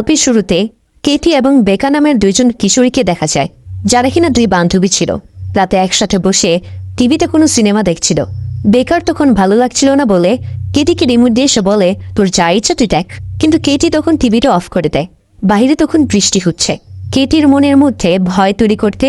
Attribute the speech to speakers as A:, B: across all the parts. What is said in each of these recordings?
A: গল্পের শুরুতে কেটি এবং বেকা নামের দুইজন কিশোরীকে দেখা যায়, যারা কিনা দুই বান্ধবী ছিল। রাতে একসাথে বসে টিভিতে কোনো সিনেমা দেখছিল। বেকার তখন ভালো লাগছিল না বলে কেটিকে রিমোট দিয়ে এসে বলে, তোর যা ইচ্ছা তুই দেখ। কিন্তু কেটি তখন টিভিটা অফ করে দেয়। বাহিরে তখন বৃষ্টি হচ্ছে। কেটির মনের মধ্যে ভয় তৈরি করতে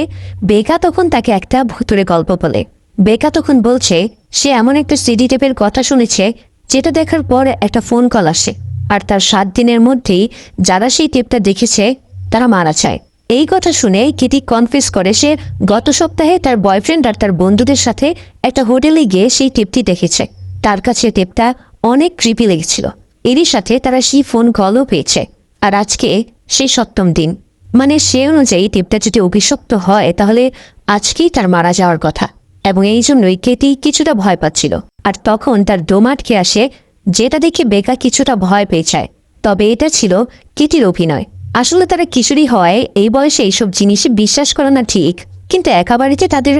A: বেকা তখন তাকে একটা ভুতুরে গল্প বলে। বেকা তখন বলছে সে এমন একটা সিডি টেপের কথা শুনেছে যেটা দেখার পর একটা ফোন কল আসে, আর তার 7 দিনের মধ্যেই যারা সেই টেপটা দেখেছে তারা মারা যায়। এই কথা শুনে কেটি কনফেস করে সে গত সপ্তাহে তার বয়ফ্রেন্ড আর তার বন্ধুদের সাথে একটা হোটেলে গিয়ে সেই টেপটি দেখেছে। তার কাছে টেপটা অনেক ক্রিপি লেগেছিল। এরই সাথে তারা সেই ফোন কলও পেয়েছে। আর আজকে সেই 7ম দিন, মানে সে অনুযায়ী টেপটা যদি অভিশপ্ত হয় তাহলে আজকেই তার মারা যাওয়ার কথা। এবং এই জন্যই কেটি কিছুটা ভয় পাচ্ছিল। আর তখন তার দম আটকে আসে, যেটা দেখে বেকা কিছুটা ভয় পেয়ে যায়। তবে এটা ছিল কেটির অভিনয়। আসলে তারা কিশোরী হওয়ায় এই বয়সে এইসব জিনিসে বিশ্বাস করা না ঠিক, কিন্তু একা বাড়িতে তাদের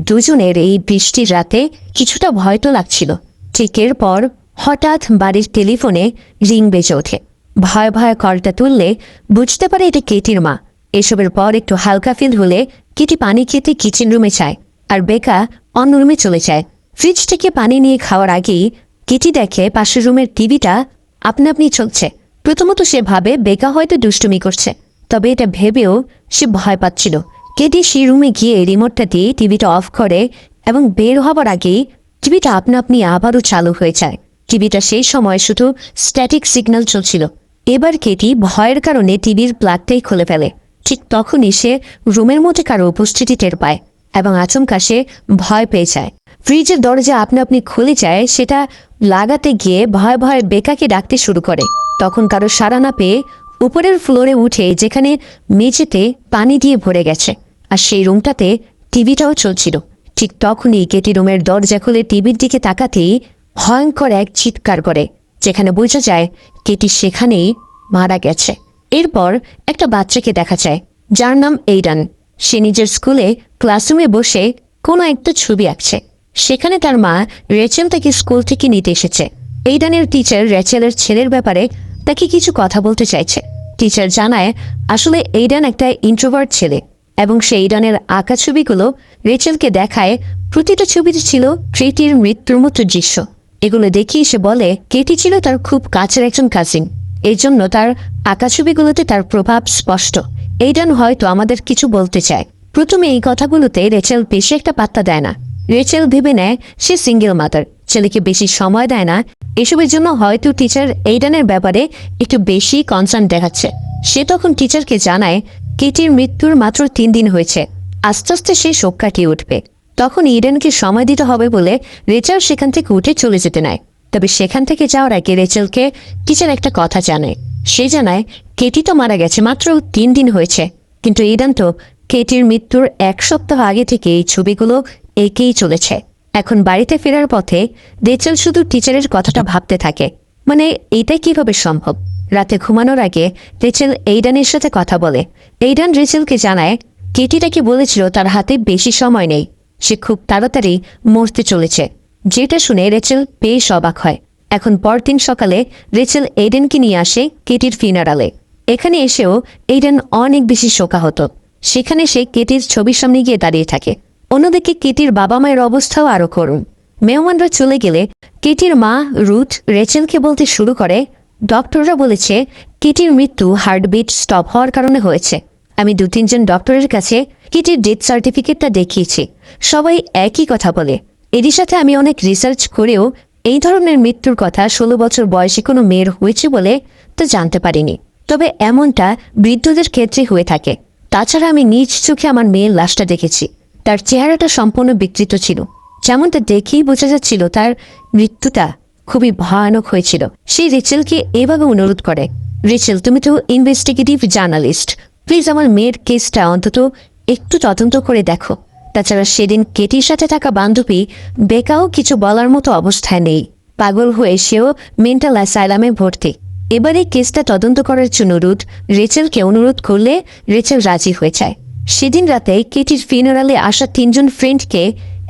A: দুজনের এই বৃষ্টির রাতে কিছুটা ভয় তো লাগছিল। ঠিক এরপর হঠাৎ বাড়ির টেলিফোনে রিং বেজে ওঠে। ভয় ভয় কলটা তুললে বুঝতে পারে এটা কেটির মা। এসবের পর একটু হালকা ফিল হলে কেটি পানি খেতে কিচেন রুমে যায়, আর বেকা অন্য রুমে চলে যায়। ফ্রিজ থেকে পানি নিয়ে খাওয়ার আগেই কেটি দেখে পাশের রুমের টিভিটা আপনা আপনি চলছে। প্রথমত সে ভাবে বেকা হয়তো দুষ্টুমি করছে, তবে এটা ভেবেও সে ভয় পাচ্ছিল। কেটি সেই রুমে গিয়ে রিমোটটা দিয়ে টিভিটা অফ করে এবং বের হবার আগেই টিভিটা আপনা আপনি আবারও চালু হয়ে যায়। টিভিটা সেই সময় শুধু স্ট্যাটিক সিগন্যাল চলছিল। এবার কেটি ভয়ের কারণে টিভির প্লাগটাই খুলে ফেলে। ঠিক তখনই সে রুমের মধ্যে কারো উপস্থিতি টের পায় এবং আচমকা সে ভয় পেয়ে যায়। ফ্রিজের দরজা আপনা আপনি খুলে যায়, সেটা লাগাতে গিয়ে ভয় ভয় বেকাকে ডাকতে শুরু করে। তখন কারো সাড়া না পেয়ে উপরের ফ্লোরে উঠে যেখানে মেঝেতে পানি দিয়ে ভরে গেছে, আর সেই রুমটাতে টিভিটাও চলছিল। ঠিক তখনই কেটি রুমের দরজা খুলে টিভির দিকে তাকাতেই ভয়ঙ্কর এক চিৎকার করে, যেখানে বোঝা যায় কেটি সেখানেই মারা গেছে। এরপর একটা বাচ্চাকে দেখা যায় যার নাম এইডান। সে নিজের স্কুলে ক্লাসরুমে বসে কোনো একটা ছবি আঁকছে। সেখানে তার মা রেচেল তাকে স্কুল থেকে নিতে এসেছে। এইডানের টিচার রেচেলের ছেলের ব্যাপারে তাকে কিছু কথা বলতে চাইছে। টিচার জানায় আসলে এইডান একটা ইন্ট্রোভার্ট ছেলে এবং সে এইডানের আঁকা ছবিগুলো রেচেলকে দেখায়। প্রতিটা ছবিতে ছিল কেটির মৃত্যুর মতো দৃশ্য। এগুলো দেখেই সে বলে কেটি ছিল তার খুব কাছের একজন কাজিন, এই জন্য তার আঁকা ছবিগুলোতে তার প্রভাব স্পষ্ট। এইডান হয়তো আমাদের কিছু বলতে চায়। প্রথমে এই কথাগুলোতে রেচেল বেশি একটা পাত্তা দেয় না। রেচেল ভেবে নেয় সে সিঙ্গেল মাদার, ছেলেকে বেশি সময় দেয় না। এসবের জন্য হয়তো টিচার এইডানের ব্যাপারে একটু বেশি কনসার্ন দেখাচ্ছে। সে তখন টিচারকে জানায় কেটির মৃত্যুর মাত্র 3 দিন হয়েছে, আস্তে আস্তে সে শোক কাটিয়ে উঠবে। তখন ইডেনকে সময় দিতে হবে বলে রেচেল সেখান থেকে উঠে চলে যেতে নেয়। তবে সেখান থেকে যাওয়ার আগে রেচেলকে টিচার একটা কথা জানায়। সে জানায় কেটি তো মারা গেছে মাত্র 3 দিন হয়েছে, কিন্তু ইডেন তো কেটির মৃত্যুর 1 সপ্তাহ আগে থেকে এই ছবিগুলো এঁকেই চলেছে। এখন বাড়িতে ফেরার পথে রেচেল শুধু টিচারের কথাটা ভাবতে থাকে, মানে এইটাই কিভাবে সম্ভব। রাতে ঘুমানোর আগে রেচেল এইডানের সাথে কথা বলে। এইডান রেচেলকে জানায় কেটি তাকে বলেছিল তার হাতে বেশি সময় নেই, সে খুব তাড়াতাড়ি মরতে চলেছে। যেটা শুনে রেচেল বেশ অবাক হয়। এখন পরদিন সকালে রেচেল এইডেনকে নিয়ে আসে কেটির ফিনারালে। এখানে এসেও এইডেন অনেক বেশি শোকাহত। সেখানে সে কেটির ছবির সামনে গিয়ে দাঁড়িয়ে থাকে। অন্যদিকে কেটির বাবা মায়ের অবস্থাও আরো করুণ। মেহমানরা চলে গেলে কেটির মা রুথ রেচেলকে বলতে শুরু করে, ডক্টররা বলেছে কেটির মৃত্যু হার্টবিট স্টপ হওয়ার কারণে হয়েছে। আমি 2-3 জন ডক্টরের কাছে কেটির ডেথ সার্টিফিকেটটা দেখিয়েছি, সবাই একই কথা বলে। এরই সাথে আমি অনেক রিসার্চ করেও এই ধরনের মৃত্যুর কথা 16 বছর বয়সী কোনো মেয়ের হয়েছে বলে তো জানতে পারিনি। তবে এমনটা বৃদ্ধদের ক্ষেত্রে হয়ে থাকে। তাছাড়া আমি নিজ চোখে আমার মেয়ের লাশটা দেখেছি, তার চেহারাটা সম্পূর্ণ বিকৃত ছিল। যেমনটা দেখেই বোঝা যাচ্ছিল তার মৃত্যুটা খুবই ভয়ানক হয়েছিল। সেই রেচেলকে এভাবে অনুরোধ করে, রেচেল তুমি তো ইনভেস্টিগেটিভ জার্নালিস্ট, প্লিজ আমার মেয়ের কেসটা অন্তত একটু তদন্ত করে দেখো। তাছাড়া সেদিন কেটির সাথে থাকা বান্ধবী বেকাও কিছু বলার মতো অবস্থায় নেই। পাগল হয়ে সেও মেন্টাল অ্যাসাইলামে ভর্তি। এবারে কেসটা তদন্ত করার জন্য রুথ রেচেলকে অনুরোধ করলে রেচেল রাজি হয়ে যায়। সেদিন রাতে কেটির ফিনারালে আসা 3 জন ফ্রেন্ডকে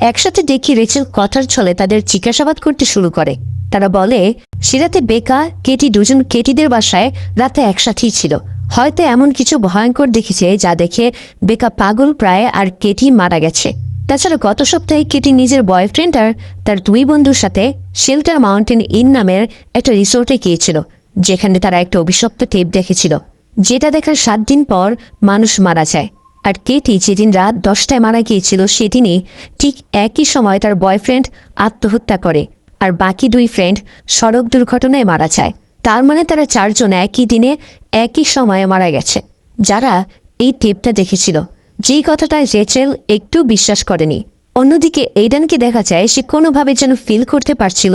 A: একসাথে দেখি রেচেল কথার ছলে তাদের জিজ্ঞাসাবাদ করতে শুরু করে। তারা বলে সে রাতে বেকা কেটি দুজন কেটিদের বাসায় রাতে একসাথেই ছিল, হয়তো এমন কিছু ভয়ঙ্কর দেখেছে যা দেখে বেকা পাগল প্রায় আর কেটি মারা গেছে। তাছাড়া গত সপ্তাহে কেটি নিজের বয়ফ্রেন্ড আর তার 2 বন্ধুর সাথে শেল্টার মাউন্টেন ইন নামের একটা রিসোর্টে গিয়েছিল, যেখানে তারা একটা অভিশপ্ত টেপ দেখেছিল, যেটা দেখার 7 দিন পর মানুষ মারা যায়। আর কেটি যেদিন রাত 10টায় মারা গিয়েছিল সেদিনই ঠিক একই সময় তার বয়ফ্রেন্ড আত্মহত্যা করে, আর বাকি 2 ফ্রেন্ড সড়ক দুর্ঘটনায় মারা যায়। তার মানে তারা 4 জন একই দিনে একই সময়ে মারা গেছে, যারা এই টেপটা দেখেছিল, যেই কথাটায় রেচেল একটু বিশ্বাস করেনি। অন্যদিকে এইডানকে দেখা যায় সে কোনোভাবে যেন ফিল করতে পারছিল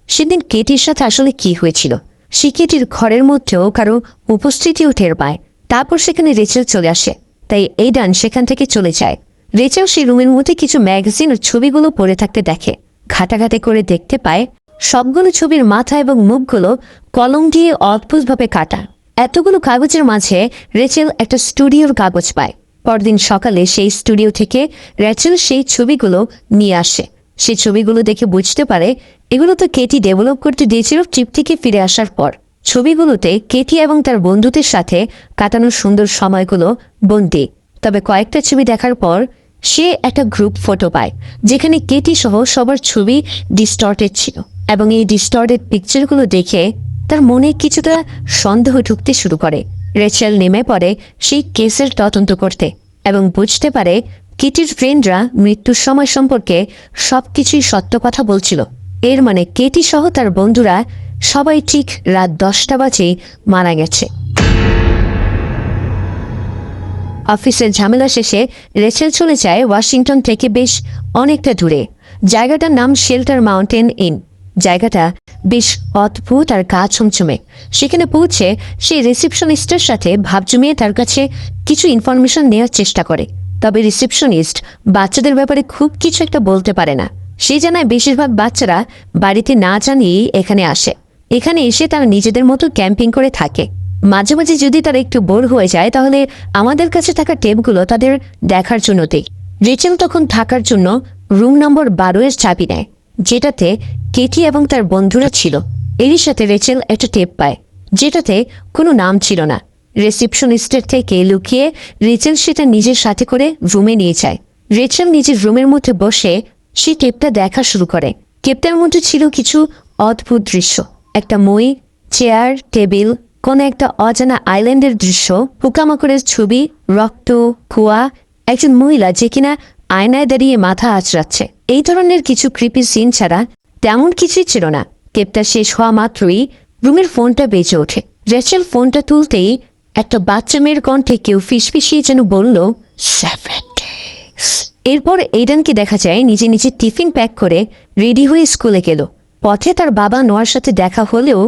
A: সেদিন কেটির সাথে আসলে কি হয়েছিল। সে কেটির ঘরের মধ্যেও কারো উপস্থিতিও টের পায়। তারপর সেখানে রেচেল চলে আসে, তাই এইডান সেখান থেকে চলে যায়। রেচেল সেই রুমের মধ্যে কিছু ম্যাগাজিন ও ছবিগুলো পড়ে থাকতে দেখে। ঘাটাঘাটি করে দেখতে পায় সবগুলো ছবির মাথা এবং মুখগুলো কলম দিয়ে অদ্ভুতভাবে কাটা। এতগুলো কাগজের মাঝে রেচেল একটা স্টুডিওর কাগজ পায়। পরদিন সকালে সেই স্টুডিও থেকে রেচেল সেই ছবিগুলো নিয়ে আসে। সেই ছবিগুলো দেখে বুঝতে পারে এগুলো তো কেটি ডেভেলপ করতে দিয়েছিল ট্রিপ থেকে ফিরে আসার পর। ছবিগুলোতে কেটি এবং তার বন্ধুদের সাথে কাটানো সুন্দর সময়গুলো বন্দী। তবে কয়েকটা ছবি দেখার পর সে একটা গ্রুপ ফটো পায়, যেখানে কেটি সহ সবার ছবি ডিস্টর্টেড ছিল, এবং এই ডিস্টর্টেড পিকচারগুলো দেখে তার মনে কিছুটা সন্দেহ ঢুকতে শুরু করে। রেচেল নেমে পড়ে সেই কেসের তদন্ত করতে এবং বুঝতে পারে কেটির ফ্রেন্ডরা মৃত্যুর সময় সম্পর্কে সবকিছুই সত্য কথা বলছিল। এর মানে কেটি সহ তার বন্ধুরা সবাই ঠিক রাত 10টা বাজে মারা গেছে। অফিসের ঝামেলা শেষে রেচেল চলে যায় ওয়াশিংটন থেকে বেশ অনেকটা দূরে। জায়গাটার নাম শেল্টার মাউন্টেন ইন। জায়গাটা বেশ অদ্ভুত আর গা ছমছমে। সেখানে পৌঁছে সে রিসেপশনিস্টের সাথে ভাব জমিয়ে তার কাছে কিছু ইনফরমেশন নেওয়ার চেষ্টা করে। তবে রিসেপশনিস্ট বাচ্চাদের ব্যাপারে খুব কিছু একটা বলতে পারে না। সে জানায় বেশিরভাগ বাচ্চারা বাড়িতে না জানিয়েই এখানে আসে। এখানে এসে তারা নিজেদের মতো ক্যাম্পিং করে থাকে। মাঝে মাঝে যদি তারা একটু বোর হয়ে যায় তাহলে আমাদের কাছে থাকা টেপগুলো তাদের দেখার জন্য দেয়। রেচেল তখন থাকার জন্য রুম নম্বর 12-এর চাবি নেয়, যেটাতে কেটি এবং তার বন্ধুরা ছিল। এরই সাথে রেচেল একটা টেপ পায়, যেটাতে কোনো নাম ছিল না। রিসেপশনিস্টের থেকে লুকিয়ে রেচেল সেটা নিজের সাথে করে রুমে নিয়ে যায়। রেচেল নিজের রুমের মধ্যে বসে সেই টেপটা দেখা শুরু করে। টেপটার মধ্যে ছিল কিছু অদ্ভুত দৃশ্য, একটা মই, চেয়ার, টেবিল, কোন একটা অজানা আইল্যান্ডের দৃশ্য, পোকামাকড়ের ছবি, রক্ত, কুয়া, একজন মহিলা যে কিনা আয়নায় দাঁড়িয়ে মাথা আঁচড়াচ্ছে। এই ধরনের কিছু ক্রিপি সিন ছাড়া তেমন কিছুই ছিল না। টেপটা শেষ হওয়া মাত্রই রুমের ফোনটা বেজে ওঠে। রেচেল ফোনটা তুলতেই একটা বাচ্চা মেয়ের কণ্ঠে কেউ ফিসফিসিয়ে যেন বলল 7 days। এরপর এইডানকে দেখা যায় নিজে নিজে টিফিন প্যাক করে রেডি হয়ে স্কুলে গেল। পথে তার বাবা নোয়ার সাথে দেখা হলেও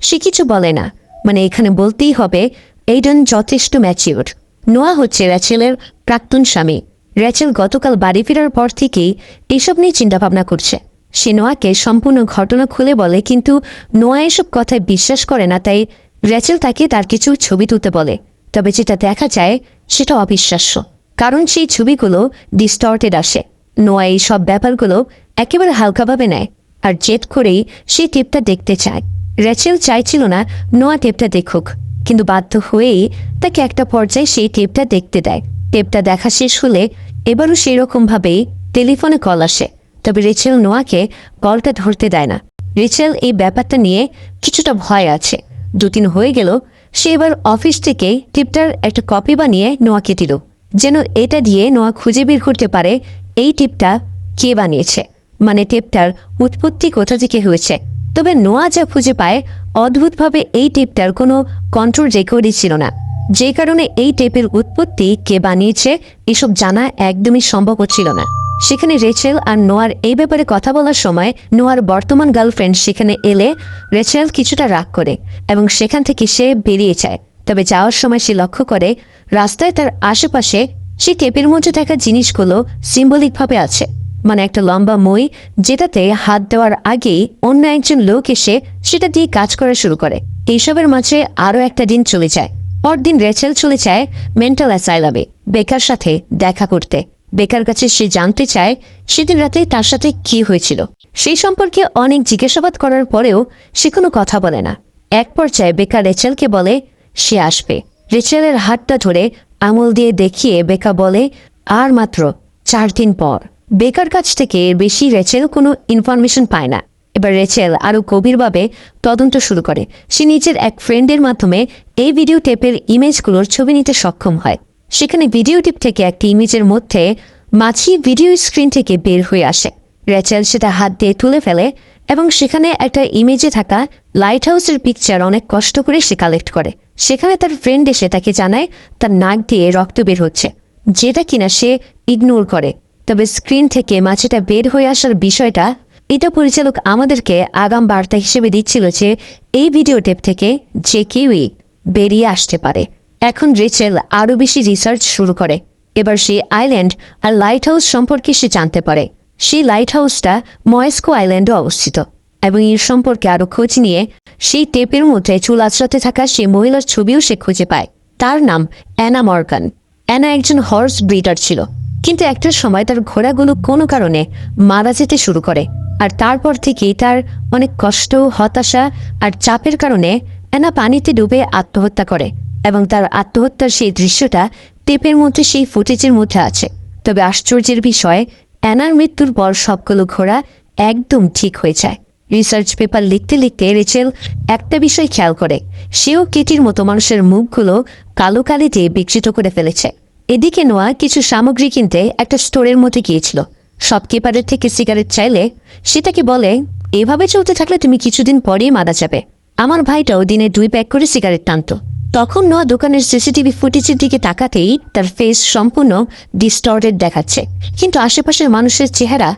A: সে কিছু বলে না। মানে এখানে বলতেই হবে এইডান যথেষ্ট ম্যাচিউর। নোয়া হচ্ছে রেচেলের প্রাক্তন স্বামী। রেচেল গতকাল বাড়ি ফেরার পর থেকেই এসব নিয়ে চিন্তাভাবনা করছে। সে নোয়াকে সম্পূর্ণ ঘটনা খুলে বলে, কিন্তু নোয়া এসব কথায় বিশ্বাস করে না। তাই রেচেল তাকে তার কিছু ছবি তুলতে বলে। তবে যেটা দেখা যায় সেটা অবিশ্বাস্য, কারণ সেই ছবিগুলো ডিস্টর্টেড আসে। নোয়া এই সব ব্যাপারগুলো একেবারে হালকাভাবে নেয় আর জেদ করেই সেই টেপটা দেখতে চায়। রেচেল চাইছিল না নোয়া টেপটা দেখুক, কিন্তু বাধ্য হয়েই তাকে একটা পর্যায়ে সেই টেপটা দেখতে দেয়। টেপটা দেখা শেষ হলে এবারও সেরকমভাবেই টেলিফোনে কল আসে। তবে রেচেল নোয়াকে কলটা ধরতে দেয় না। রেচেল এই ব্যাপারটা নিয়ে কিছুটা ভয় আছে। 2 দিন হয়ে গেল, সে এবার অফিস থেকে টিপটার একটা কপি বানিয়ে নোয়াকে দিল, যেন এটা দিয়ে নোয়া খুঁজে বের করতে পারে এই টিপটা কে বানিয়েছে, মানে টেপটার উৎপত্তি কোথা থেকে হয়েছে। তবে নোয়া যা খুঁজে পায়, অদ্ভুতভাবে এই টেপটার কোনো কন্ট্রোল রেকর্ডই ছিল না, যে কারণে এই টেপের উৎপত্তি কে বানিয়েছে এসব জানা একদমই সম্ভব হচ্ছিল না। সেখানে রেচেল আর নোয়ার এই ব্যাপারে কথা বলার সময় নোয়ার বর্তমান গার্লফ্রেন্ড সেখানে এলে রেচেল কিছুটা রাগ করে এবং সেখান থেকে সে বেরিয়ে যায়। তবে যাওয়ার সময় সে লক্ষ্য করে রাস্তায় তার আশেপাশে সেই টেপের মধ্যে থাকা জিনিসগুলো সিম্বলিকভাবে আছে, মানে একটা লম্বা মই, যেটাতে হাত দেওয়ার আগেই অন্য একজন লোক এসে সেটা দিয়ে কাজ করা শুরু করে। এইসবের মাঝে আরও একটা দিন চলে যায়। পরদিন রেচেল চলে যায় মেন্টাল অ্যাসাইলামে বেকার সাথে দেখা করতে। বেকার কাছে সে জানতে চায় সেদিন রাতে তার সাথে কি হয়েছিল। সেই সম্পর্কে অনেক জিজ্ঞাসাবাদ করার পরেও সে কোনো কথা বলে না। এক পর্যায়ে বেকার রেচেলকে বলে সে আসবে রেচেলের হাতটা ধরে আঙুল দিয়ে দেখিয়ে বেকা বলে, আর মাত্র 4 দিন পর। বেকার কাছ থেকে এর বেশি রেচেল কোনো ইনফরমেশন পায় না। এবার রেচেল আরও গভীরভাবে তদন্ত শুরু করে। সে নিজের এক ফ্রেন্ডের মাধ্যমে এই ভিডিও টেপের ইমেজগুলোর ছবি নিতে সক্ষম হয়। সেখানে ভিডিও টেপ থেকে একটি ইমেজের মধ্যে মাছি ভিডিও স্ক্রিন থেকে বের হয়ে আসে। রেচেল সেটা হাত দিয়ে তুলে ফেলে এবং সেখানে একটা ইমেজে থাকা লাইট হাউসের পিকচার অনেক কষ্ট করে সে কালেক্ট করে। সেখানে তার ফ্রেন্ড এসে তাকে জানায় তার নাক দিয়ে রক্ত বের হচ্ছে, যেটা কিনা সে ইগনোর করে। তবে স্ক্রিন থেকে মাছিটা বের হয়ে আসার বিষয়টা, এটা পরিচালক আমাদেরকে আগাম বার্তা হিসেবে দিচ্ছিল যে এই ভিডিও টেপ থেকে যে কেউই বেরিয়ে আসতে পারে। এখন রেচেল আরও বেশি রিসার্চ শুরু করে। এবার সে আইল্যান্ড আর লাইট হাউস সম্পর্কে সে জানতে পারে। সেই লাইট হাউসটা ময়েস্কো আইল্যান্ডে অবস্থিত এবং এর সম্পর্কে আরও খোঁজ নিয়ে সেই টেপের মধ্যে চুল আঁচড়াতে থাকা সেই মহিলার ছবিও সে খুঁজে পায়। তার নাম অ্যানা মর্গান। অ্যানা একজন হর্স ব্রিডার ছিল, কিন্তু একটা সময় তার ঘোড়াগুলো কোনো কারণে মারা যেতে শুরু করে। আর তারপর থেকেই তার অনেক কষ্ট, হতাশা আর চাপের কারণে অ্যানা পানিতে ডুবে আত্মহত্যা করে এবং তার আত্মহত্যার সেই দৃশ্যটা টেপের মধ্যে সেই ফুটেজের মধ্যে আছে। তবে আশ্চর্যের বিষয়, অ্যানার মৃত্যুর পর সবগুলো ঘোড়া একদম ঠিক হয়ে যায়। রিসার্চ পেপার লিখতে লিখতে রেচেল একটা বিষয় খেয়াল করে, সেও কেটির মতো মানুষের মুখগুলো কালো কালি দিয়ে বিকৃত করে ফেলেছে। এদিকে নোয়া কিছু সামগ্রী কিনতে একটা স্টোরের মধ্যে গিয়েছিল। শপকিপারের থেকে সিগারেট চাইলে সে তাকে বলে, এভাবে চলতে থাকলে তুমি কিছুদিন পরেই মারা যাবে। আমার ভাইটাও দিনে 2 প্যাক করে সিগারেট টানত। তখন নোয়া দোকানের সিসিটিভি ফুটেজের দিকে তাকাতেই তার ফেস সম্পূর্ণ ডিস্টর্টেড দেখাচ্ছে, কিন্তু আশেপাশের মানুষের চেহারা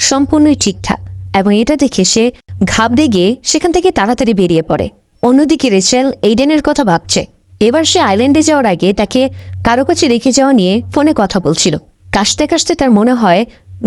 A: সম্পূর্ণই ঠিকঠাক এবং এটা দেখে সে ঘাবড়ে গিয়ে সেখান থেকে তাড়াতাড়ি বেরিয়ে পড়ে। অন্যদিকে রেচেল এইডেনের কথা ভাবছে। এবার সে আইল্যান্ডে যাওয়ার আগে তাকে কারো কাছে রেখে যাওয়া নিয়ে ফোনে কথা বলছিল। কাশতে কাশতে তার মনে হয়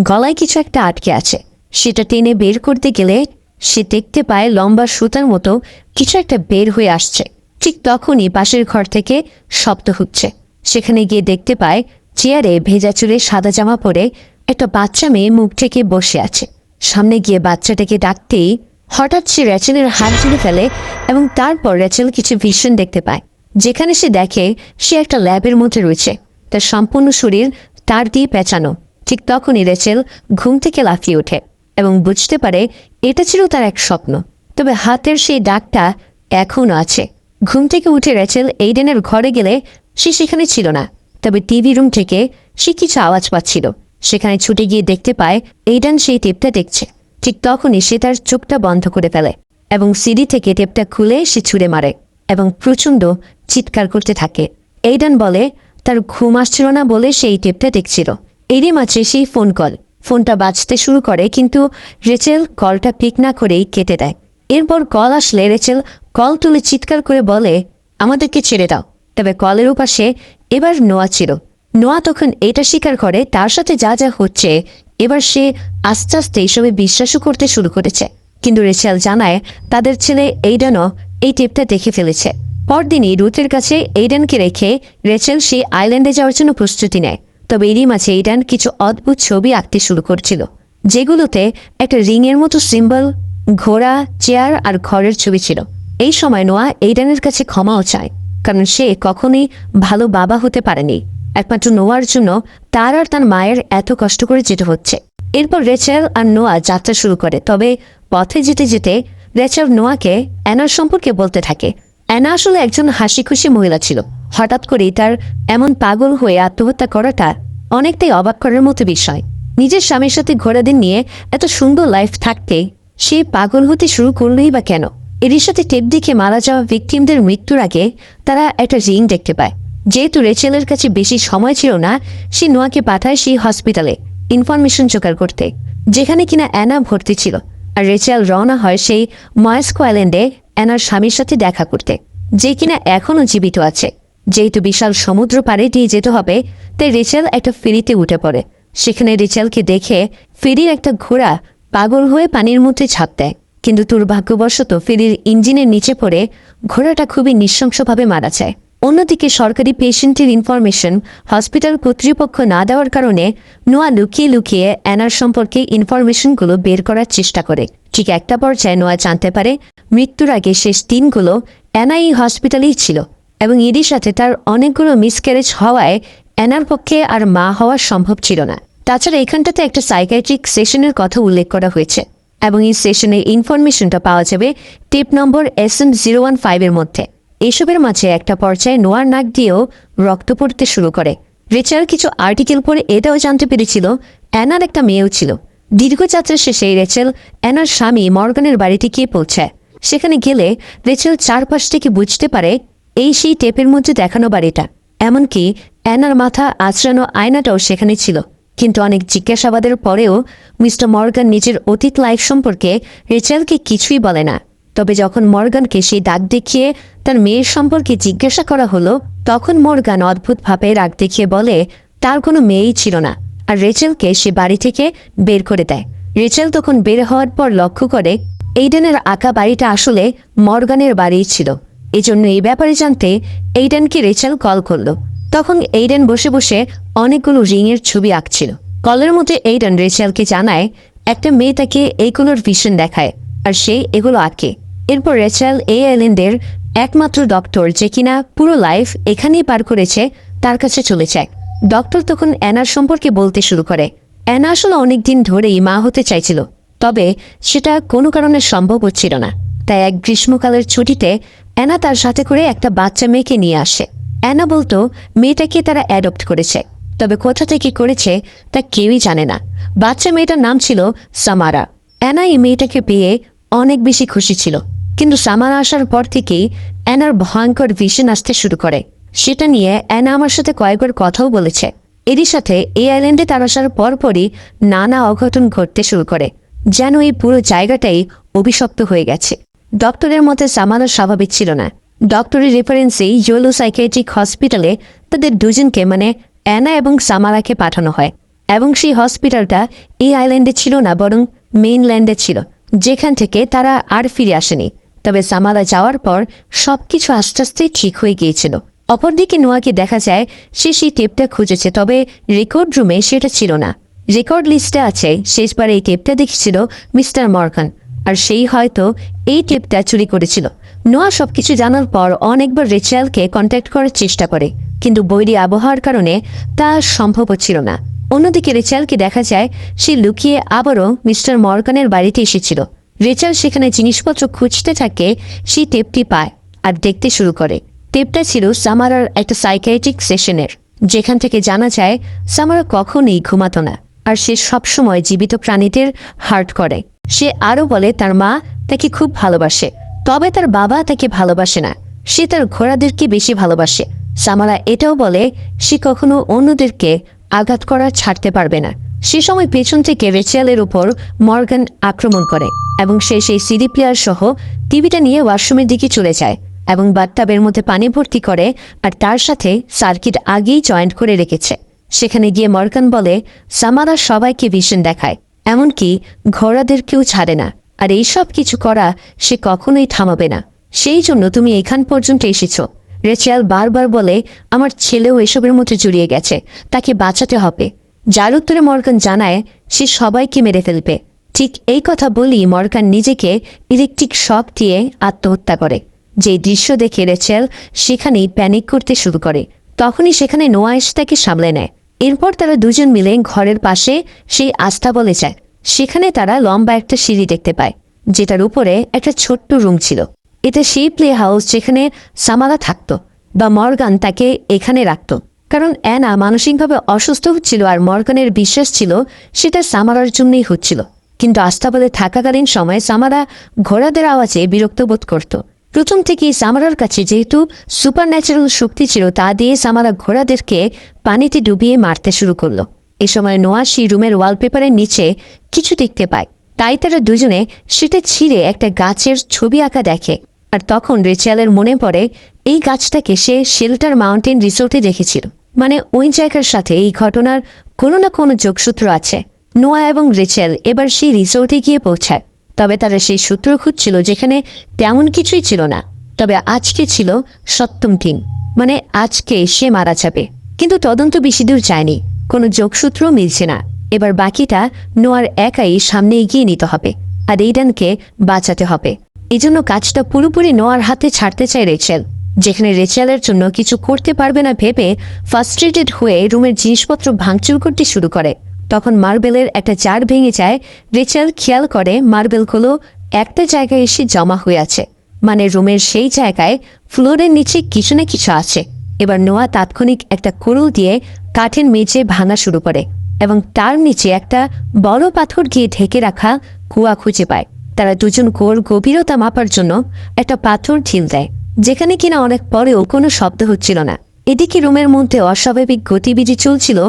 A: গলায় কিছু একটা আটকে আছে। সেটা টেনে বের করতে গেলে সে দেখতে পায় লম্বা সুতার মতো কিছু একটা বের হয়ে আসছে। ঠিক তখনই পাশের ঘর থেকে শব্দ হচ্ছে। সেখানে গিয়ে দেখতে পায় চেয়ারে ভেজা চুলে সাদা জামা পরে একটা বাচ্চা মেয়ে মুখ ঢেকে বসে আছে। সামনে গিয়ে বাচ্চাটাকে ডাকতেই হঠাৎ সে রেচেলের হাত ধরে ফেলে এবং তারপর রেচেল কিছু ভিশন দেখতে পায়, যেখানে সে দেখে সে একটা ল্যাবের মধ্যে রয়েছে। তার সম্পূর্ণ শরীর তার দিয়ে পেঁচানো। ঠিক তখনই রেচেল ঘুম থেকে লাফিয়ে ওঠে এবং বুঝতে পারে এটা ছিল তার এক স্বপ্ন। তবে হাতের সেই দাগটা এখনও আছে। ঘুম থেকে উঠে রেচেল এইডেনের ঘরে গেলে সে সেখানে ছিল না। তবে টিভি রুম থেকে সে কিছু আওয়াজ পাচ্ছিল। সেখানে ছুটে গিয়ে দেখতে পায় এইডেন সেই টেপটা দেখছে। ঠিক তখনই সে তার চোখটা বন্ধ করে ফেলে এবং সিডি থেকে টেপটা খুলে সে ছুঁড়ে মারে এবং প্রচণ্ড চিৎকার করতে থাকে। এইডেন বলে তার ঘুম আসছিল না বলে সেই টেপটা দেখছিল। এরই মাঝে সেই ফোনটা বাজতে শুরু করে, কিন্তু রেচেল কলটা পিক না করেই কেটে দেয়। এরপর কল আসলে রেচেল কল তুলে চিৎকার করে বলে, আমাদেরকে ছেড়ে দাও। তবে কলের ওপাশে এবার নোয়া ছিল। নোয়া তখন এটা স্বীকার করে তার সাথে যা যা হচ্ছে এবার সে আস্তে আস্তে এইসবে বিশ্বাসও করতে শুরু করেছে। কিন্তু রেচেল জানায় তাদের ছেলে এইডেনও এই টেপটা দেখে ফেলেছে। পরদিনই রুথের কাছে এইডেনকে রেখে রেচেল সেই আইল্যান্ডে যাওয়ার জন্য প্রস্তুতি নেয়। তবে এরই মাঝে এইডেন কিছু অদ্ভুত ছবি আঁকতে শুরু করছিল, যেগুলোতে একটা রিংয়ের মতো সিম্বল, ঘোড়া, চেয়ার আর ঘরের ছবি ছিল। এই সময় নোয়া এইডেনের কাছে ক্ষমাও চায়, কারণ সে কখনোই ভালো বাবা হতে পারেনি। একমাত্র নোয়ার জন্য তার আর তার মায়ের এত কষ্ট করে যেতে হচ্ছে। এরপর রেচেল আর নোয়া যাত্রা শুরু করে। তবে পথে যেতে যেতে রেচেল নোয়াকে অ্যানার সম্পর্কে বলতে থাকে। অ্যানা আসলে একজন হাসি খুশি মহিলা ছিল। হঠাৎ করেই তার এমন পাগল হয়ে আত্মহত্যা করাটা অনেকটাই অবাক করার মতো বিষয়। নিজের স্বামীর সাথে ঘোড়াদের নিয়ে এত সুন্দর লাইফ থাকতে সে পাগল হতে শুরু করলেই বা কেন? এরই সাথে টেপ দেখে মারা যাওয়া ভিকটিমদের মৃত্যুর আগে তারা একটা রিং দেখতে পায়। যেহেতু রেচেলের কাছে বেশি সময় ছিল না, সে নোয়াকে পাঠায় সেই হসপিটালে ইনফরমেশন জোগাড় করতে, যেখানে কিনা অ্যানা ভর্তি ছিল। আর রেচেল রওনা হয় সেই ময়েস্কো আইল্যান্ডে অ্যানার স্বামীর সাথে দেখা করতে, যে কিনা এখনও জীবিত আছে। যেহেতু বিশাল সমুদ্র পাড়ে দিয়ে যেতে হবে, তাই রেচেল একটা ফেরিতে উঠে পড়ে। সেখানে রেচেলকে দেখে ফেরির একটা ঘোড়া পাগল হয়ে পানির মধ্যে ঝাঁপ দেয়, কিন্তু দুর্ভাগ্যবশত ফেরির ইঞ্জিনের নিচে পড়ে ঘোড়াটা খুবই নৃশংসভাবে মারা যায়। অন্যদিকে সরকারি পেশেন্টের ইনফরমেশন হসপিটাল কর্তৃপক্ষ না দেওয়ার কারণে নোয়া লুকিয়ে লুকিয়ে অ্যানার সম্পর্কে ইনফরমেশনগুলো বের করার চেষ্টা করে। ঠিক একটা পর্যায়ে নোয়া জানতে পারে মৃত্যুর আগে শেষ দিনগুলো অ্যানা এই হসপিটালেই ছিল এবং এরই সাথে তার অনেকগুলো মিসক্যারেজ হওয়ায় অ্যানার পক্ষে আর মা হওয়া সম্ভব ছিল না। তাছাড়া এখানটাতে একটা সাইকিয়াট্রিক সেশনের কথা উল্লেখ করা হয়েছে এবং এই সেশনের ইনফরমেশনটা পাওয়া যাবে টেপ নম্বর SM015 মধ্যে। এসবের মাঝে একটা পর্যায়ে নোয়ার নাক দিয়েও রক্ত পড়তে শুরু করে। রেচাল কিছু আর্টিকেল পড়ে এটাও জানতে পেরেছিল অ্যানার একটা মেয়েও ছিল। দীর্ঘ যাত্রা শেষে রেচেল অ্যানার স্বামী মর্গানের বাড়িতে গিয়ে পৌঁছায়। সেখানে গেলে রেচেল চারপাশ থেকে বুঝতে পারে এই সেই টেপের মধ্যে দেখানো বাড়িটা। এমনকি অ্যানার মাথা আঁচড়ানো আয়নাটাও সেখানে ছিল। কিন্তু অনেক জিজ্ঞাসাবাদের পরেও মিস্টার মর্গান নিজের অতীত লাইফ সম্পর্কে রেচেলকে কিছুই বলে না। তবে যখন মর্গানকে সেই দাগ দেখিয়ে তার মেয়ের সম্পর্কে জিজ্ঞাসা করা হলো, তখন মর্গান অদ্ভুতভাবে রাগ দেখিয়ে বলে তার কোনো মেয়েই ছিল না, আর রেচেলকে সে বাড়ি থেকে বের করে দেয়। রেচেল তখন বের হওয়ার পর লক্ষ্য করে এইডেনের আঁকা বাড়িটা আসলে মর্গানের বাড়িই ছিল। এজন্য এই ব্যাপারে জানতে এইডেনকে রেচেল কল করলো। তখন এইডেন বসে বসে অনেকগুলো রিংয়ের ছবি আঁকছিল। কলের মধ্যে এইডেন রেচেলকে জানায় একটা মেয়ে তাকে এইগুলোর ভিশন দেখায় আর সে এগুলো আঁকে। এরপর রেচেল এই আইল্যান্ডের একমাত্র ডক্টর যে কিনা পুরো লাইফ এখানেই পার করেছে তার কাছে চলে যায়। ডক্টর তখন অ্যানার সম্পর্কে বলতে শুরু করে। অ্যানা আসলে অনেকদিন ধরেই মা হতে চাইছিল, তবে সেটা কোনো কারণে সম্ভব হচ্ছিল না। তাই এক গ্রীষ্মকালের ছুটিতে অ্যানা তার সাথে করে একটা বাচ্চা মেয়েকে নিয়ে আসে। অ্যানা বলতো মেয়েটাকে তারা অ্যাডপ্ট করেছে, তবে কোথা থেকে করেছে তা কেউই জানে না। বাচ্চা মেয়েটার নাম ছিল সামারা। অ্যানা এই মেয়েটাকে পেয়ে অনেক বেশি খুশি ছিল, কিন্তু সামারা আসার পর থেকেই অ্যানার ভয়ঙ্কর ভিশন আসতে শুরু করে। সেটা নিয়ে অ্যানা আমার সাথে কয়েকবার কথাও বলেছে। এরই সাথে এই আইল্যান্ডে তার আসার পরপরই নানা অঘটন ঘটতে শুরু করে, যেন এই পুরো জায়গাটাই অভিশপ্ত হয়ে গেছে। ডক্টরের মতে সামারা স্বাভাবিক ছিল না। ডক্টরের রেফারেন্সেই ইয়েলো সাইকিয়াট্রিক হসপিটালে তাদের দুজনকে মানে অ্যানা এবং সামারাকে পাঠানো হয়, এবং সেই হসপিটালটা এই আইল্যান্ডে ছিল না, বরং মেইনল্যান্ডে ছিল, যেখান থেকে তারা আর ফিরে আসেনি। তবে সামারা যাওয়ার পর সবকিছু আস্তে আস্তে ঠিক হয়ে গিয়েছিল। অপরদিকে নোয়াকে দেখা যায় সে সেই টেপটা খুঁজেছে, তবে রেকর্ড রুমে সেটা ছিল না। রেকর্ড লিস্টে আছে শেষবার এই টেপটা দেখেছিল মিস্টার মর্গান, আর সেই হয়তো এই টেপটা চুরি করেছিল। নোয়া সবকিছু জানার পর অনেকবার রেচেলকে কন্ট্যাক্ট করার চেষ্টা করে, কিন্তু বৈরী আবহাওয়ার কারণে তা সম্ভব হচ্ছিল না। অন্যদিকে রেচেলকে দেখা যায় সে লুকিয়ে আবারও মিস্টার মর্গানের বাড়িতে এসেছিল। রেচেল সেখানে জিনিসপত্র খুঁজতে থাকে, সেই টেপটি পায় আর দেখতে শুরু করে। টেপটা ছিল সামারার একটা সাইকিয়াট্রিক সেশনের, যেখান থেকে জানা যায় সামারা কখনোই ঘুমাতো না, আর সে সবসময় জীবিত প্রাণীদের হার্ট করে। সে আরও বলে তার মা তাকে খুব ভালোবাসে, তবে তার বাবা তাকে ভালোবাসে না, সে তার ঘোড়াদেরকে বেশি ভালোবাসে। সামারা এটাও বলে সে কখনো অন্যদেরকে আঘাত করা ছাড়তে পারবে না। সে সময় পেছন থেকে রেচেলের উপর মর্গান আক্রমণ করে এবং সে সেই সিডি প্লেয়ার সহ টিভিটা নিয়ে ওয়াশরুমের দিকে চলে যায় এবং বাথটাবের মধ্যে পানি ভর্তি করে, আর তার সাথে সার্কিট আগেই জয়েন্ট করে রেখেছে। সেখানে গিয়ে মর্গান বলে সামারা সবাইকে ভিশন দেখায়, এমনকি ঘোড়াদেরকেও ছাড়ে না, আর এই সব কিছু করা সে কখনোই থামাবে না। সেই জন্য তুমি এখান পর্যন্ত এসেছ। রেচেল বারবার বলে আমার ছেলেও এসবের মধ্যে জড়িয়ে গেছে, তাকে বাঁচাতে হবে। যার উত্তরে মর্গান জানায় সে সবাইকে মেরে ফেলবে। ঠিক এই কথা বলি মর্গান নিজেকে ইলেকট্রিক শক দিয়ে আত্মহত্যা করে। যে দৃশ্য দেখে রেচেল সেখানেই প্যানিক করতে শুরু করে। তখনই সেখানে নোয়া এসে তাকে সামলে নেয়। এরপর তারা দুজন মিলে ঘরের পাশে সেই আস্তাবলে যায়। সেখানে তারা লম্বা একটা সিঁড়ি দেখতে পায়, যেটার উপরে একটা ছোট্ট রুম ছিল। এটা সেই প্লে হাউস যেখানে সামারা থাকতো, বা মর্গান তাকে এখানে রাখত। কারণ অ্যানা মানসিকভাবে অসুস্থ হচ্ছিল, আর মর্গানের বিশ্বাস ছিল সেটা সামারার জন্যই হচ্ছিল। কিন্তু আস্তাবলে থাকাকালীন সময়ে সামারা ঘোড়াদের আওয়াজে বিরক্ত বোধ করত। প্রথম থেকেই সামারার কাছে যেহেতু সুপার ন্যাচারাল শক্তি ছিল, তা দিয়ে সামারা ঘোড়াদেরকে পানিতে ডুবিয়ে মারতে শুরু করলো। এ সময় নোয়া সেই রুমের ওয়ালপেপারের নিচে কিছু দেখতে পায়, তাই তারা দুজনে সেটা ছিঁড়ে একটা গাছের ছবি আঁকা দেখে। আর তখন রেচেলের মনে পড়ে এই গাছটাকে সে শেল্টার মাউন্টেন রিসোর্টে দেখেছিল, মানে ওই জায়গার সাথে এই ঘটনার কোনো না কোনো যোগসূত্র আছে। নোয়া এবং রেচেল এবার সেই রিসোর্টে গিয়ে পৌঁছায়, তবে তারা সেই সূত্র খুঁজছিল যেখানে তেমন কিছুই ছিল না। তবে আজকে ছিল সপ্তম দিন, মানে আজকে সে মারা যাবে। কিন্তু তদন্ত বেশি দূর যায়নি, কোনো যোগসূত্র মিলছে না। এবার বাকিটা নোয়ার একাই সামনে এগিয়ে নিতে হবে, আর এইডানকে বাঁচাতে হবে। এজন্য কাজটা পুরোপুরি নোয়ার হাতে ছাড়তে চায় রেচেল। যেখানে রেচেলের জন্য কিছু করতে পারবে না ভেবে ফ্রাস্ট্রেটেড হয়ে রুমের জিনিসপত্র ভাঙচুর করতে শুরু করে। তখন মার্বেলের একটা জার ভেঙে যায়। রেচেল খেয়াল করে মার্বেলগুলো একটা জায়গায় এসে জমা হয়ে আছে, মানে রুমের সেই জায়গায় ফ্লোরের নিচে কিছু না কিছু আছে। এবার নোয়া তাৎক্ষণিক একটা কুড়ুল দিয়ে কাঠের মেঝে ভাঙা শুরু করে এবং তার নিচে একটা বড় পাথর গিয়ে ঢেকে রাখা কুয়া খুঁজে পায়। তারা দুজন কুয়োর গভীরতা মাপার জন্য একটা পাথর ঢিল দেয়, যেখানে কিনা অনেক পরেও কোনো শব্দ হচ্ছিল না। এদিকে রুমের মধ্যে অস্বাভাবিক গতিবিধি চলছিল।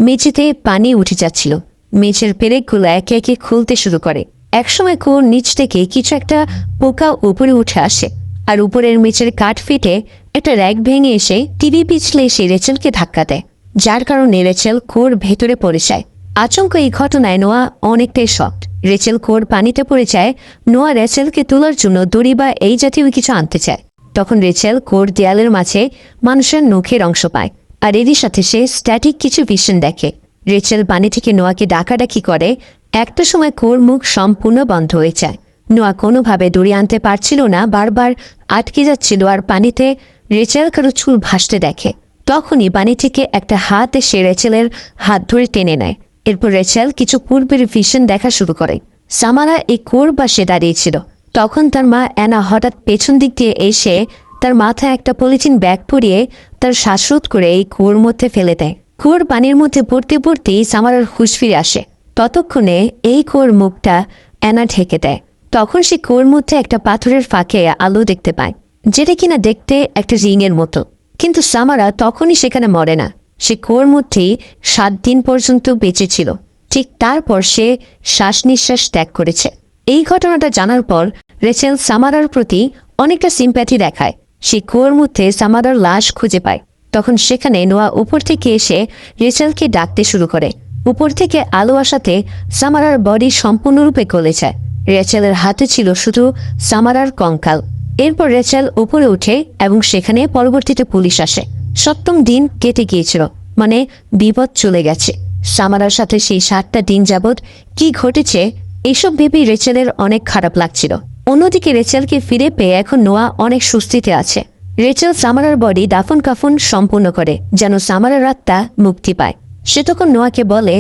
A: মেঝেতে পানি উঠে যাচ্ছিল, মেঝের পেরেকগুলো একে একে খুলতে শুরু করে। একসময় কুয়োর নিচ থেকে কিছু একটা পোকা উপরে উঠে আসে, আর উপরের মেঝের কাঠ ফেটে একটা র্যাক ভেঙে এসে টিভি পিছলে এসে রেচেলকে ধাক্কা দেয়, যার কারণে রেচেল কুয়োর ভেতরে পড়ে যায়। আচমকা এই ঘটনায় নোয়া অনেকটাই শকড। রেচেল কুয়োর পানিতে পড়ে যায়। নোয়া রেচেলকে তোলার জন্য দড়ি বা এই জাতীয় কিছু আনতে চায়। তখন রেচেল কুয়োর দেয়ালের মাঝে মানুষের নখের অংশ পায়, আর এরই সাথে সে স্ট্যাটিক কিছু ভিশন দেখে। রেচেল পানি থেকে নোয়াকে ডাকাডাকি করে। একটা সময় কুয়োর মুখ সম্পূর্ণ বন্ধ হয়ে যায়। নোয়া কোনোভাবে দড়ি আনতে পারছিল না, বারবার আটকে যাচ্ছিল, আর পানিতে রেচেল কারো চুল ভাসতে দেখে। তখনই পানি থেকে একটা হাত এসে রেচেলের হাত ধরে টেনে নেয়। এরপর রেচেল কিছু পূর্বের ভিশন দেখা শুরু করে। সামারা এই কুয়োর পাশে দাঁড়িয়েছিল। তখন তার মা অ্যানা হঠাৎ পেছন দিক দিয়ে এসে তার মাথায় একটা পলিথিন ব্যাগ পরিয়ে তার শ্বাসরোধ করে এই কুয়োর মধ্যে ফেলে দেয়। কুয়োর পানির মধ্যে পড়তে পড়তেই সামারার হুঁশ ফিরে আসে। ততক্ষণে এই কুয়োর মুখটা অ্যানা ঢেকে দেয়। তখন সে কুয়োর মধ্যে একটা পাথরের ফাঁকে আলো দেখতে পায়, যেটা কিনা দেখতে একটা রিংয়ের মতো। কিন্তু সামারা তখনই সেখানে মরে না। সে কুয়োর মধ্যেই 7 দিন পর্যন্ত বেঁচে ছিল। ঠিক তারপর সে শ্বাস নিঃশ্বাস ত্যাগ করেছে। এই ঘটনাটা জানার পর রেচেল সামারার প্রতি অনেকটা সিম্প্যাথি দেখায়। সে কুয়োর মধ্যে সামারার লাশ খুঁজে পায়। তখন সেখানে নোয়া উপর থেকে এসে রেচেলকে ডাকতে শুরু করে। উপর থেকে আলো আসাতে সামারার বডি সম্পূর্ণরূপে গলে যায়। রেচেলের হাতে ছিল শুধু সামারার কঙ্কাল। এরপর রেচেল উপরে উঠে এবং সেখানে পরবর্তীতে পুলিশ আসে। 7ম দিন কেটে গিয়েছিল, মানে বিপদ চলে গেছে। সামারার সাথে সেই 7টা দিন যাবৎ কি ঘটেছে এইসব ভেবেই রেচেলের অনেক খারাপ লাগছিল। অন্যদিকে রেচেলকে ফিরে পেয়ে এখন নোয়া অনেক স্বস্তিতে আছে। রেচেল সামারার বডি দাফন কাফন সম্পূর্ণ করে যেন সামারার আত্মা মুক্তি পায়। সে তখন নোয়াকে বলে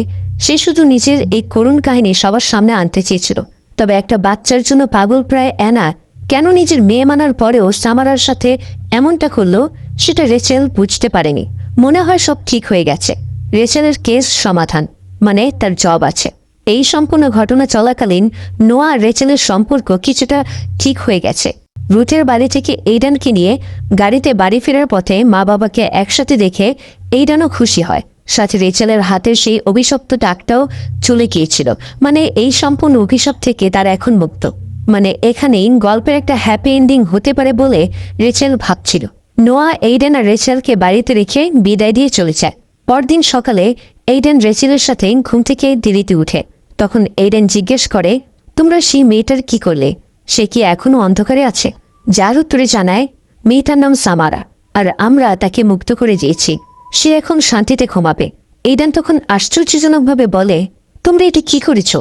A: সে শুধু নিজের এই করুণ কাহিনী সবার সামনে আনতে চেয়েছিল, তবে একটা বাচ্চার জন্য পাগল প্রায় অ্যানা কেন নিজের মেয়ে মানার পরেও সামারার সাথে এমনটা করলো সেটা রেচেল বুঝতে পারেনি। মনে হয় সব ঠিক হয়ে গেছে। রেচেলের কেস সমাধান, মানে তার জব আছে। এই সম্পূর্ণ ঘটনা চলাকালীন নোয়া আর রেচেলের সম্পর্ক কিছুটা ঠিক হয়ে গেছে। রুটের বাড়ি থেকে এইডানকে নিয়ে গাড়িতে বাড়ি ফেরার পথে মা বাবাকে একসাথে দেখে এইডানও খুশি হয়। সাথে রেচেলের হাতের সেই অভিশপ্ত দাগটাও চলে গিয়েছিল, মানে এই সম্পূর্ণ অভিশাপ থেকে তারা এখন মুক্ত। মানে এখানেই গল্পের একটা হ্যাপি এন্ডিং হতে পারে বলে রেচেল ভাবছিল। নোয়া এইডেন আর রেচেলকে বাড়িতে রেখে বিদায় দিয়ে চলে যায়। পরদিন সকালে এইডেন রেচেলের সাথে ঘুম থেকে দেরিতে উঠে। তখন এইডেন জিজ্ঞেস করে, তোমরা সেই মেয়েটার কি করলে? সে কি এখনো অন্ধকারে আছে? যার উত্তরে জানায়, মেয়েটার নাম সামারা, আর আমরা তাকে মুক্ত করে দিয়েছি। সে এখন শান্তিতে ঘুমাবে। এইডেন তখন আশ্চর্যজনকভাবে বলে, তোমরা এটা কি করেছ?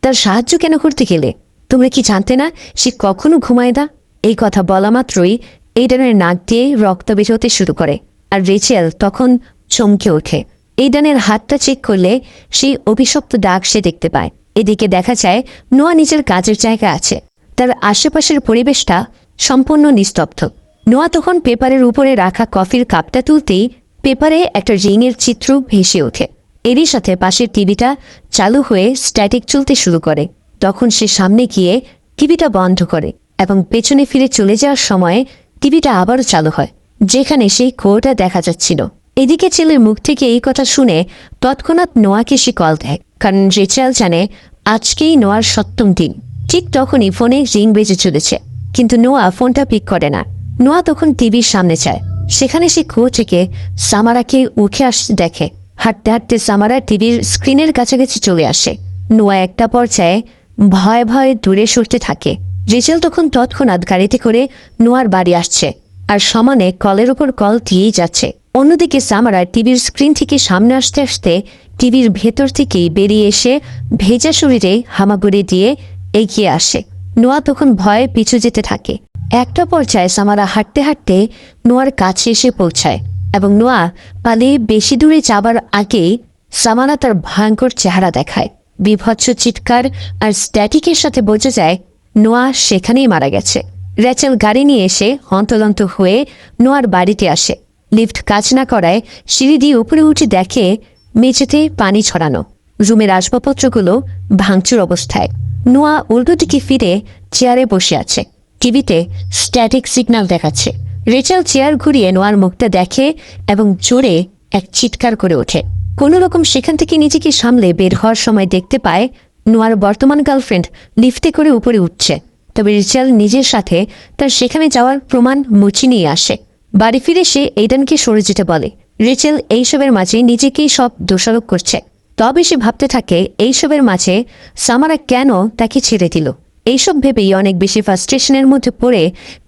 A: তার সাহায্য কেন করতে গেলে? তোমরা কি জানতে না সে কখনো ঘুমায় না? এই কথা বলা মাত্রই এইডেনের নাক দিয়ে রক্ত বের হতে শুরু করে, আর রেচেল তখন চমকে ওঠে। এইডেনের হাতটা চেক করলে সেই অভিশপ্ত দাগ সে দেখতে পায়। এদিকে দেখা যায় নোয়া নিজের কাজের জায়গায় আছে। তার আশেপাশের পরিবেশটা সম্পূর্ণ নিস্তব্ধ। নোয়া তখন পেপারের উপরে রাখা কফির কাপটা তুলতেই পেপারে একটা রিংয়ের চিত্র ভেসে ওঠে। এরই সাথে পাশের টিভিটা চালু হয়ে স্ট্যাটিক চলতে শুরু করে। তখন সে সামনে গিয়ে টিভিটা বন্ধ করে এবং পেছনে ফিরে চলে যাওয়ার সময় টিভিটা আবারও চালু হয়, যেখানে সেই কুয়োটা দেখা যাচ্ছিল। এদিকে ছেলের মুখ থেকে এই কথা শুনে তৎক্ষণাৎ নোয়াকে সে কল দেয়, কারণ রেচেল জানে আজকেই নোয়ার 7ম দিন। ঠিক তখনই ফোনে রিং বেজে চলেছে, কিন্তু নোয়া ফোনটা পিক করে না। নোয়া তখন টিভির সামনে যায়। সেখানে সে কুয়ো থেকে সামারাকে উঠে আসতে দেখে। হাঁটতে হাঁটতে সামারা টিভির স্ক্রিনের কাছাকাছি চলে আসে। নোয়া একটা পর্যায়ে ভয়ে ভয়ে দূরে সরতে থাকে। রেচেল তখন তৎক্ষণাৎ গাড়িতে করে নোয়ার বাড়ি আসছে, আর সমানে কলের ওপর কল দিয়েই যাচ্ছে। অন্যদিকে সামারা টিভির স্ক্রিন থেকে সামনে আসতে আসতে টিভির ভেতর থেকেই বেরিয়ে এসে ভেজা শরীরে হামাগুড়ি দিয়ে এগিয়ে আসে। নোয়া তখন ভয়ে পিছু যেতে থাকে। একটা পর্যায়ে সামারা হাঁটতে হাঁটতে নোয়ার কাছে এসে পৌঁছায় এবং নোয়া পালিয়ে বেশি দূরে যাবার আগেই সামারা তার ভয়ঙ্কর চেহারা দেখায়। বিভৎস চিৎকার আর স্ট্যাটিকের সাথে বোঝা যায় নোয়া সেখানেই মারা গেছে। রেচেল গাড়ি নিয়ে এসে হন্তদন্ত হয়ে নোয়ার বাড়িতে আসে। লিফট কাজ না করায় সিঁড়ি দিয়ে উপরে উঠে দেখে মেঝেতে পানি ছড়ানো, রুমের আসবাবপত্রগুলো ভাঙচুর অবস্থায়। নোয়া উল্টো দিকে ফিরে চেয়ারে বসে আছে। টিভিতে স্ট্যাটিক সিগন্যাল দেখাচ্ছে। রেচেল চেয়ার ঘুরিয়ে নোয়ার মুখটা দেখে এবং জোরে এক চিৎকার করে ওঠে। কোনো রকম সেখান থেকে নিজেকে সামলে বের হওয়ার সময় দেখতে পায় নোয়ার বর্তমান গার্লফ্রেন্ড লিফটে করে উপরে উঠছে। তবে রেচেল নিজের সাথে তার সেখানে যাওয়ার প্রমাণ মুছে নিয়ে আসে। বাড়ি ফিরে সে এইডেনকে সরে যেতে বলে। রেচেল এইসবের মাঝে নিজেকেই সব দোষারোপ করছে। তবে সে ভাবতে থাকে এইসবের মাঝে সামারা কেন তাকে ছেড়ে দিল। এইসব ভেবেই অনেক বেশি ফ্রাস্ট্রেশনের মধ্যে পড়ে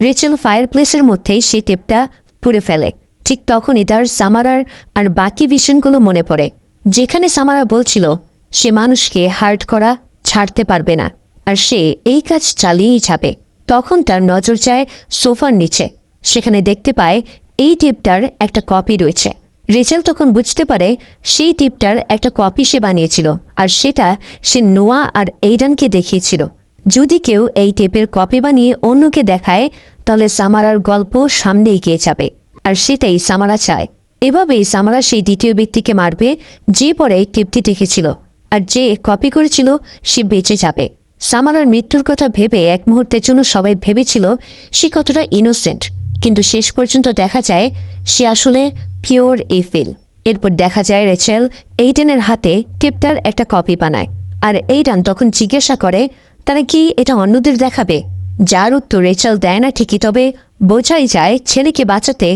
A: রেচেল ফায়ার প্লেসের মধ্যেই সেই টেপটা পুড়ে ফেলে। ঠিক তখনই তার সামারার আর বাকি ভিশনগুলো মনে পড়ে, যেখানে সামারা বলছিল সে মানুষকে হার্ট করা ছাড়তে পারবে না আর সে এই কাজ চালিয়েই যাবে। তখন তার নজর যায় সোফার নিচে। সেখানে দেখতে পায় এই টেপটার একটা কপি রয়েছে। রেচেল তখন বুঝতে পারে সেই টেপটার একটা কপি সে বানিয়েছিল আর সেটা সে নোয়া আর এইডেনকে দেখিয়েছিল। যদি কেউ এই টেপের কপি বানিয়ে অন্যকে দেখায় তাহলে সামারার গল্প সামনে এগিয়ে যাবে, আর সেটাই সামারা চায়। এভাবেই সামারা সেই দ্বিতীয় ব্যক্তিকে মারবে যে পরে টেপটি দেখেছিল, আর যে কপি করেছিল সে বেঁচে যাবে। সামারার মৃত্যুর কথা ভেবে এক মুহূর্তের জন্য সবাই ভেবেছিল সে কতটা ইনোসেন্ট, কিন্তু শেষ পর্যন্ত দেখা যায় সে আসলে পিওর ইভিল। এরপর দেখা যায় রেচেল এইডেনের হাতে টেপটার একটা কপি বানায়, আর এইডেন তখন জিজ্ঞাসা করে তারা কি এটা অন্যদের দেখাবে, যার উত্তর রেচেল দেয় না ঠিকই, তবে বোঝাই যায় ছেলেকে বাঁচাতে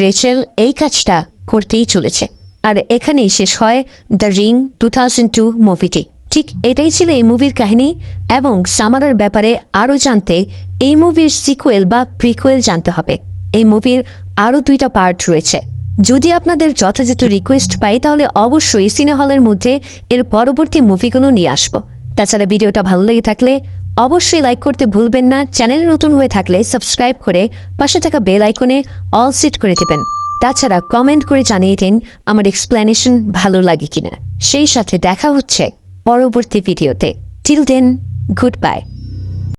A: রেচেল এই কাজটা করতেই চলেছে। আর এখানেই শেষ হয় দ্য রিং 2002 মুভিটি। ঠিক এটাই ছিল এই মুভির কাহিনী, এবং সামারার ব্যাপারে আরও জানতে এই মুভির সিকুয়েল বা প্রিকুয়েল জানতে হবে। এই মুভির আরও 2টা পার্ট রয়েছে। যদি আপনাদের যথাযথ রিকোয়েস্ট পাই তাহলে অবশ্যই সিনে হলের মধ্যে এর পরবর্তী মুভিগুলো নিয়ে আসবো। তাছাড়া ভিডিওটা ভালো লেগে থাকলে অবশ্যই লাইক করতে ভুলবেন না। চ্যানেলে নতুন হয়ে থাকলে সাবস্ক্রাইব করে পাশে থাকা বেল আইকনে অল সেট করে দেবেন। তাছাড়া কমেন্ট করে জানিয়ে দিন আমার এক্সপ্লেনেশন ভালো লাগে কিনা। সেই সাথে দেখা হচ্ছে পরবর্তী ভিডিওতে। Till then, good by.